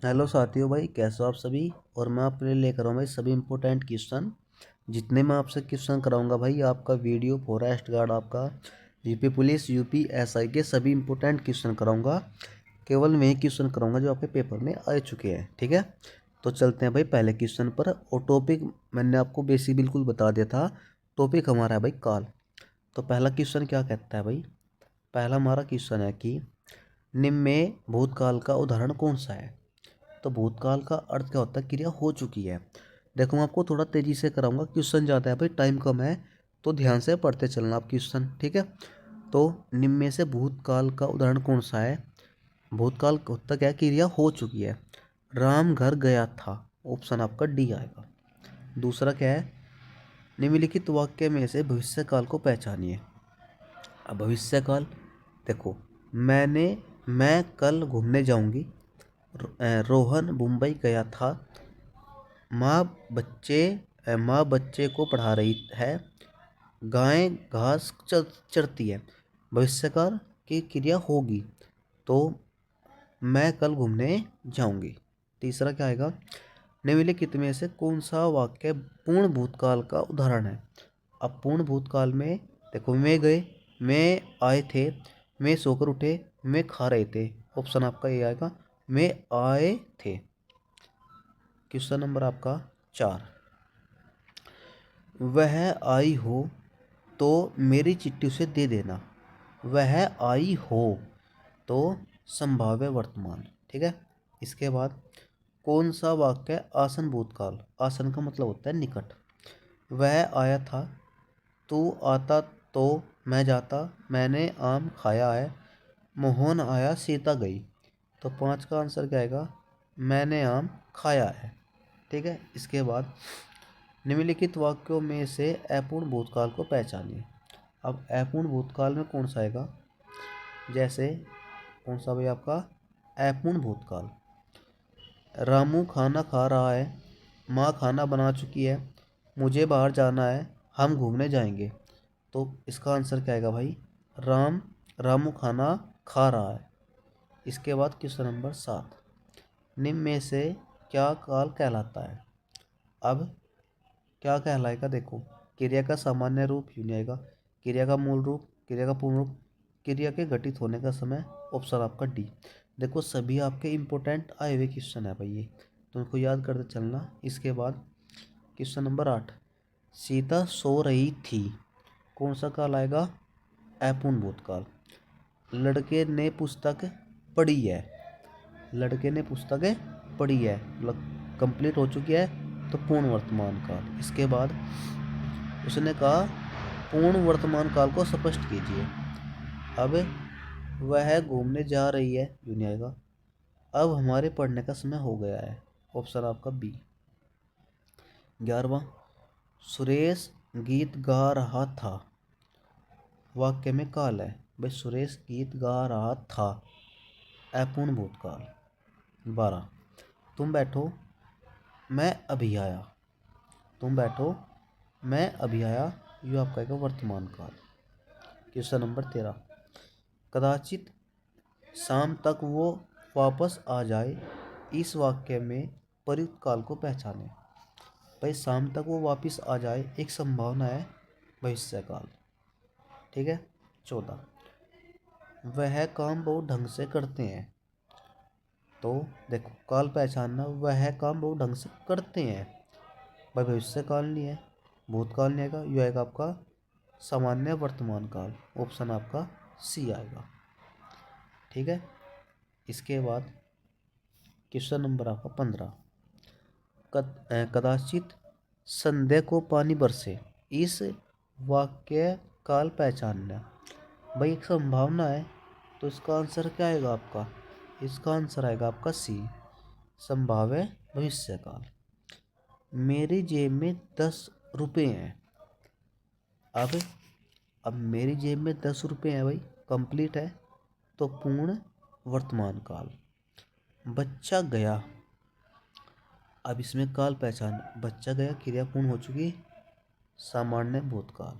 Hello साथियों, भाई कैसे हो आप सभी। और मैं आपके लिए लेकर आऊँ भाई सभी इंपॉर्टेंट क्वेश्चन। जितने मैं आपसे क्वेश्चन कराऊंगा भाई, आपका वीडियो फॉरेस्ट गार्ड, आपका यूपी पुलिस, यूपी एसआई के सभी इंपॉर्टेंट क्वेश्चन कराऊंगा। केवल वही क्वेश्चन कराऊंगा जो आपके पेपर में आ चुके हैं, ठीक है। तो चलते हैं भाई पहले क्वेश्चन पर। और टॉपिक मैंने आपको बेसिक बिल्कुल बता दिया था। टॉपिक हमारा है भाई काल। तो पहला क्वेश्चन क्या कहता है भाई। पहला हमारा क्वेश्चन है कि निम्न में भूतकाल का उदाहरण कौन सा है। तो भूतकाल का अर्थ क्या होता है, क्रिया हो चुकी है। देखो मैं आपको थोड़ा तेजी से कराऊंगा, क्वेश्चन ज़्यादा है भाई, टाइम कम है। तो ध्यान से पढ़ते चलना आप क्वेश्चन, ठीक है। तो निम्न में से भूतकाल का उदाहरण कौन सा है। भूतकाल होता क्या है, क्रिया हो चुकी है। राम घर गया था, ऑप्शन आपका डी आएगा। दूसरा क्या है, निम्नलिखित वाक्य में से भविष्य काल को पहचानिए। अब भविष्य काल देखो, मैं कल घूमने जाऊंगी। रोहन मुंबई गया था। माँ बच्चे को पढ़ा रही है। गाय घास चरती है। भविष्यकाल की क्रिया होगी, तो मैं कल घूमने जाऊंगी। तीसरा क्या आएगा, निम्नलिखित में से कौन सा वाक्य पूर्ण भूतकाल का उदाहरण है। अब पूर्ण भूतकाल में देखो, मैं गए, मैं आए थे, मैं सोकर उठे, मैं खा रहे थे। ऑप्शन आपका ये आएगा, मैं आए थे। क्वेश्चन नंबर आपका 4। वह आई हो तो मेरी चिट्ठी उसे दे देना। वह आई हो तो संभाव्य वर्तमान, ठीक है। इसके बाद कौन सा वाक्य आसन भूतकाल। आसन का मतलब होता है निकट। वह आया था, तू आता तो मैं जाता, मैंने आम खाया है, मोहन आया सीता गई। तो 5 का आंसर क्या आएगा, मैंने आम खाया है, ठीक है। इसके बाद निम्नलिखित वाक्यों में से अपूर्ण भूतकाल को पहचानिए। अब अपूर्ण भूतकाल में कौन सा आएगा, जैसे कौन सा भाई आपका अपूर्ण भूतकाल। रामू खाना खा रहा है, माँ खाना बना चुकी है, मुझे बाहर जाना है, हम घूमने जाएंगे। तो इसका आंसर क्या आएगा भाई, रामू खाना खा रहा है। इसके बाद क्वेश्चन नंबर 7, निम्न में से क्या काल कहलाता है। अब क्या कहलाएगा, देखो क्रिया का सामान्य रूप यूं आएगा, क्रिया का मूल रूप, क्रिया का पूर्ण रूप, क्रिया के घटित होने का समय। ऑप्शन आपका डी। देखो सभी आपके इंपॉर्टेंट आए हुए क्वेश्चन है भाई ये, तो उनको याद करते चलना। इसके बाद क्वेश्चन नंबर 8, सीता सो रही थी, कौन सा काल आएगा, अपूर्ण भूतकाल। लड़के ने पुस्तक पढ़ी है, लड़के ने पुस्तकें पढ़ी है मतलब कंप्लीट हो चुकी है, तो पूर्ण वर्तमान काल। इसके बाद उसने कहा पूर्ण वर्तमान काल को स्पष्ट कीजिए। अब वह घूमने जा रही है यूं आएगा, अब हमारे पढ़ने का समय हो गया है। ऑप्शन आपका बी। 11वां, सुरेश गीत गा रहा था, वाक्य में काल है भाई, सुरेश गीत गा रहा था, अपूर्ण भूतकाल। 12, तुम बैठो मैं अभी आया, तुम बैठो मैं अभी आया, ये आपका आएगा वर्तमान काल। क्वेश्चन नंबर 13, कदाचित शाम तक वो वापस आ जाए, इस वाक्य में प्रयुक्त काल को पहचाने। भाई शाम तक वो वापस आ जाए एक संभावना है, भविष्य काल, ठीक है। 14, वह काम बहुत ढंग से करते हैं। तो देखो काल पहचानना, वह काम बहुत ढंग से करते हैं, भाई भविष्य काल नहीं है, भूतकाल नहीं आएगा, यह आएगा आपका सामान्य वर्तमान काल। ऑप्शन आपका सी आएगा, ठीक है। इसके बाद क्वेश्चन नंबर आपका 15, कदाचित संध्या को पानी बरसे, इस वाक्य काल पहचानना। भाई एक संभावना है, तो इसका आंसर क्या आएगा आपका, इसका आंसर आएगा आपका सी, संभाव्य भविष्य काल। मेरी जेब में 10 रुपये हैं। अब अब मेरी जेब में 10 रुपये हैं भाई, कंप्लीट है, तो पूर्ण वर्तमान काल। बच्चा गया, अब इसमें काल पहचान, बच्चा गया क्रिया पूर्ण हो चुकी, सामान्य भूतकाल।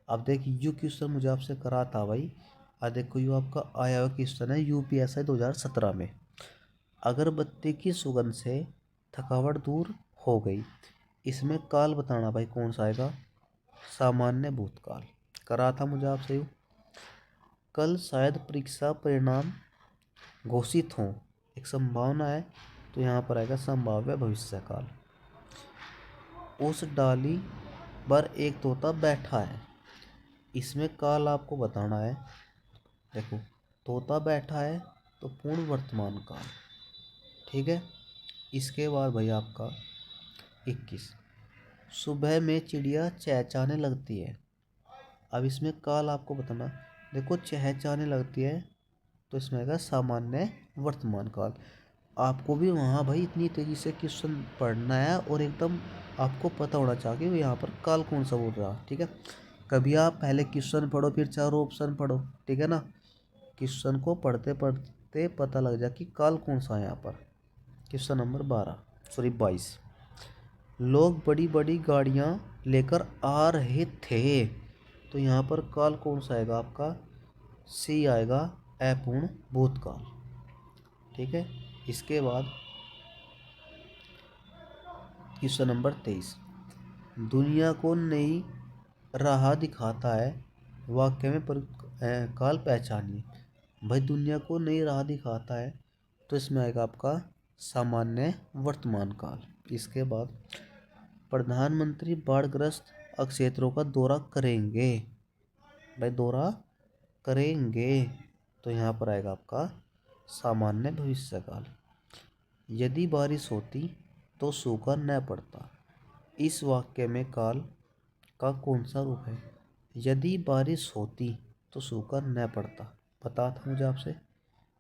अब देखिए यू क्वेश्चन मुझे आपसे करा था भाई, देखो यू आपका आया हुआ क्वेश्चन है यूपीएसआई 2017 में। अगरबत्ती की सुगंध से थकावट दूर हो गई। इसमें काल बताना भाई कौन सा आएगा? सामान्य भूतकाल। करा था मुझे आपसे यूँ। कल शायद परीक्षा परिणाम घोषित हों, एक संभावना है, तो यहाँ पर आएगा संभाव्य भविष्यकाल। उस डाली पर एक तोता बैठा है, इसमें काल आपको बताना है। देखो, तोता बैठा है तो पूर्ण वर्तमान काल, ठीक है। इसके बाद भाई आपका 21, सुबह में चिड़िया चहचहाने लगती है। अब इसमें काल आपको बताना। देखो, चहचहाने लगती है तो इसमें आएगा सामान्य वर्तमान काल। आपको भी वहाँ भाई इतनी तेज़ी से क्वेश्चन पढ़ना है और एकदम आपको पता होना चाहिए कि यहाँ पर काल कौन सा बोल रहा, ठीक है। कभी आप पहले क्वेश्चन पढ़ो फिर चारों ऑप्शन पढ़ो, ठीक है ना। क्वेश्चन को पढ़ते पढ़ते पता लग जाए कि काल कौन सा है यहाँ पर। क्वेश्चन नंबर 22, लोग बड़ी बड़ी गाड़ियाँ लेकर आ रहे थे, तो यहाँ पर काल कौन सा आएगा आपका? सी आएगा, अपूर्ण भूतकाल, ठीक है। इसके बाद क्वेश्चन नंबर 23, दुनिया को नई राह दिखाता है, वाक्य में काल पहचानिए। भाई दुनिया को नई राह दिखाता है तो इसमें आएगा आपका सामान्य वर्तमान काल। इसके बाद प्रधानमंत्री बाढ़ग्रस्त क्षेत्रों का दौरा करेंगे। भाई दौरा करेंगे तो यहाँ पर आएगा आपका सामान्य भविष्यकाल। यदि बारिश होती तो सूखा न पड़ता। इस वाक्य में काल का कौन सा रूप है? यदि बारिश होती तो सूखा न पड़ता, पता था मुझे आपसे।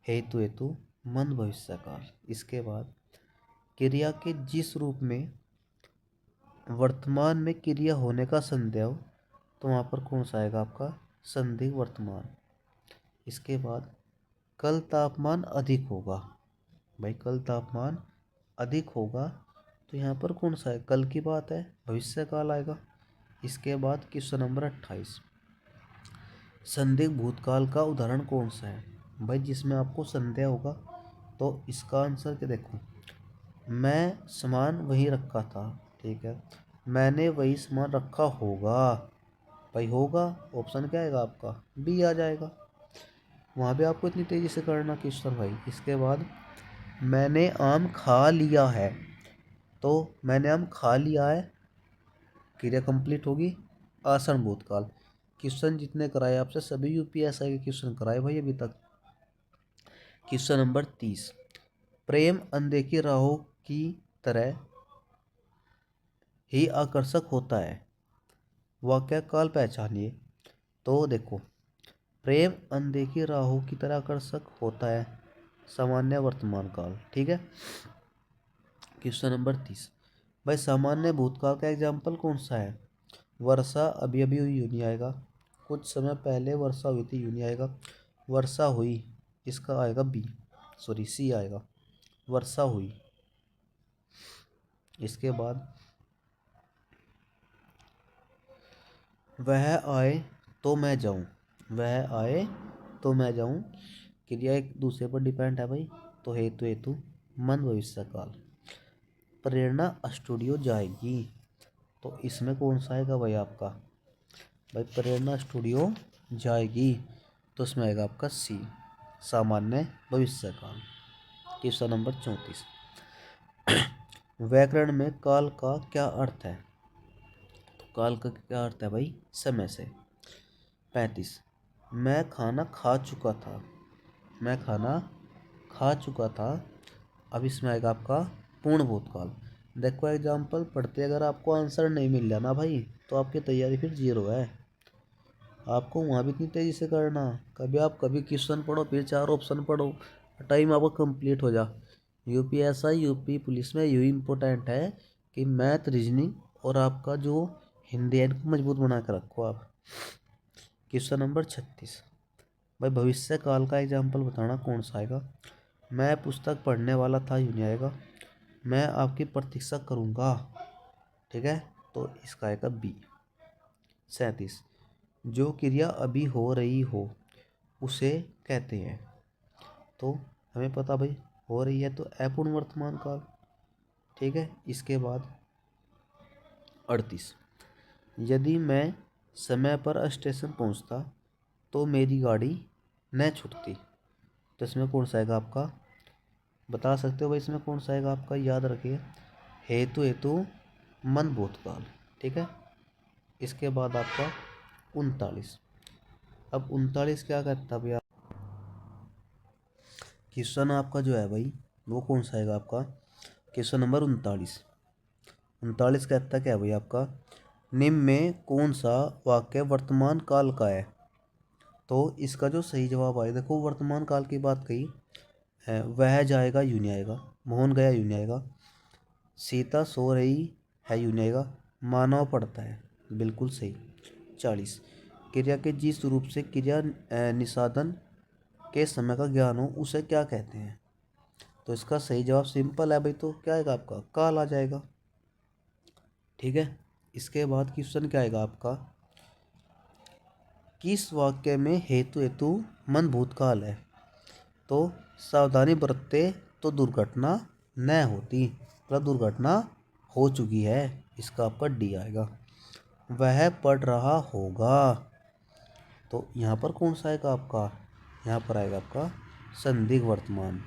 हेतु हेतु मंद भविष्यकाल। इसके बाद क्रिया के जिस रूप में वर्तमान में क्रिया होने का संदेह हो, तो वहाँ पर कौन सा आएगा आपका? संदिग्ध वर्तमान। इसके बाद कल तापमान अधिक होगा। भाई कल तापमान अधिक होगा तो यहाँ पर कौन सा है? कल की बात है, भविष्य काल आएगा। इसके बाद क्वेश्चन नंबर 28, संदिग्ध भूतकाल का उदाहरण कौन सा है? भाई जिसमें आपको संदेह होगा तो इसका आंसर क्या? देखो, मैं सामान वही रखा था, ठीक है, मैंने वही सामान रखा होगा। भाई होगा ऑप्शन क्या आएगा आपका? बी आ जाएगा। वहाँ भी आपको इतनी तेज़ी से करना क्वेश्चन भाई। इसके बाद मैंने आम खा लिया है, तो मैंने आम खा लिया है, क्रिया कंप्लीट होगी, आसन भूतकाल। क्वेश्चन जितने कराए आपसे सभी यूपीएसआई के क्वेश्चन कराए भाई अभी तक। क्वेश्चन नंबर 30, प्रेम अनदेखी राहों की तरह ही आकर्षक होता है, वाक्य काल पहचानिए। तो देखो, प्रेम अनदेखी राहों की तरह आकर्षक होता है, सामान्य वर्तमान काल, ठीक है। क्वेश्चन नंबर 30, भाई सामान्य भूतकाल का एग्जाम्पल कौन सा है? वर्षा अभी अभी हुई, यूँ नहीं आएगा। कुछ समय पहले वर्षा हुई थी, यूँ नहीं आएगा। वर्षा हुई, इसका आएगा बी, सॉरी सी आएगा, वर्षा हुई। इसके बाद वह आए तो मैं जाऊं, वह आए तो मैं जाऊं, क्रिया एक दूसरे पर डिपेंड है भाई, तो हेतु हेतु मंद भविष्य काल। प्रेरणा स्टूडियो जाएगी, तो इसमें कौन सा आएगा भाई आपका? भाई प्रेरणा स्टूडियो जाएगी तो इसमें आएगा आपका सी, सामान्य भविष्य काल। क्वेश्चन नंबर 34, व्याकरण में काल का क्या अर्थ है? तो काल का क्या अर्थ है भाई? समय से। 35, मैं खाना खा चुका था, मैं खाना खा चुका था। अब इसमें आएगा आपका पूर्ण भूतकाल। देखो एग्जाम्पल पढ़ते अगर आपको आंसर नहीं मिल रहा ना भाई, तो आपकी तैयारी फिर जीरो है। आपको वहाँ भी इतनी तेज़ी से करना, कभी क्वेश्चन पढ़ो फिर चार ऑप्शन पढ़ो, टाइम आपका कंप्लीट हो जा। यूपीएसआई यूपी पुलिस में यही इम्पोर्टेंट है कि मैथ रीजनिंग और आपका जो हिंदी है इनको मजबूत बना कर रखो आप। क्वेश्चन नंबर 36, भाई भविष्य काल का एग्जाम्पल बताना कौन सा आएगा? मैं पुस्तक पढ़ने वाला था, यूँ नहीं आएगा। मैं आपकी प्रतीक्षा करूँगा, ठीक है, तो इसका आएगा बी। 37, जो क्रिया अभी हो रही हो उसे कहते हैं, तो हमें पता भाई हो रही है तो अपूर्ण वर्तमान काल। ठीक है, इसके बाद 38, यदि मैं समय पर स्टेशन पहुंचता तो मेरी गाड़ी न छूटती। तो इसमें कौन सा आएगा आपका, बता सकते हो भाई इसमें कौन सा आएगा आपका, याद रखिए हेतु हेतु मन भूतकाल। ठीक है, इसके बाद आपका 39। अब 39 क्या करता भैया, क्वेश्चन आपका जो है भाई वो कौन सा आएगा आपका, क्वेश्चन नंबर 39। 39 कहता क्या है भाई आपका, निम्न में कौन सा वाक्य वर्तमान काल का है। तो इसका जो सही जवाब आएगा, देखो वर्तमान काल की बात कही है, वह जाएगा यूं नहीं आएगा, मोहन गया यूं नहीं आएगा, सीता सो रही है यूं नहीं आएगा, मानव पढ़ता है, बिल्कुल सही। 40, क्रिया के जिस रूप से क्रिया निषादन के समय का ज्ञान हो उसे क्या कहते हैं। तो इसका सही जवाब सिंपल है भाई, तो क्या आएगा आपका, काल आ जाएगा। ठीक है, इसके बाद क्वेश्चन क्या आएगा आपका, किस वाक्य में हेतु हेतु मन भूतकाल है। तो सावधानी बरतते तो दुर्घटना न होती, मतलब दुर्घटना हो चुकी है, इसका आपका डी आएगा। वह पढ़ रहा होगा, तो यहाँ पर कौन सा आएगा आपका, यहाँ पर आएगा आपका संदिग्ध वर्तमान।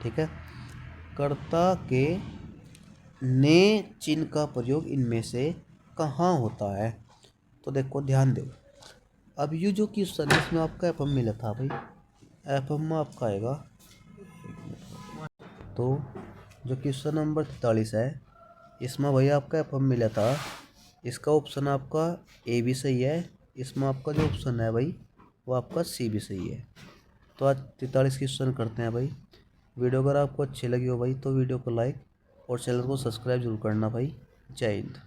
ठीक है, कर्ता के ने चिन्ह का प्रयोग इनमें से कहाँ होता है। तो देखो ध्यान दो, अब ये जो क्वेश्चन है इसमें आपका एफ मिला था भाई, एफ में आपका आएगा, तो जो क्वेश्चन नंबर 43 है इसमें भाई आपका एफ मिला था, इसका ऑप्शन आपका ए भी सही है, इसमें आपका जो ऑप्शन है भाई वो आपका सी भी सही है। तो आज 43 क्वेश्चन करते हैं भाई। वीडियो अगर आपको अच्छी लगी हो भाई तो वीडियो को लाइक और चैनल को सब्सक्राइब जरूर करना भाई। जय हिंद।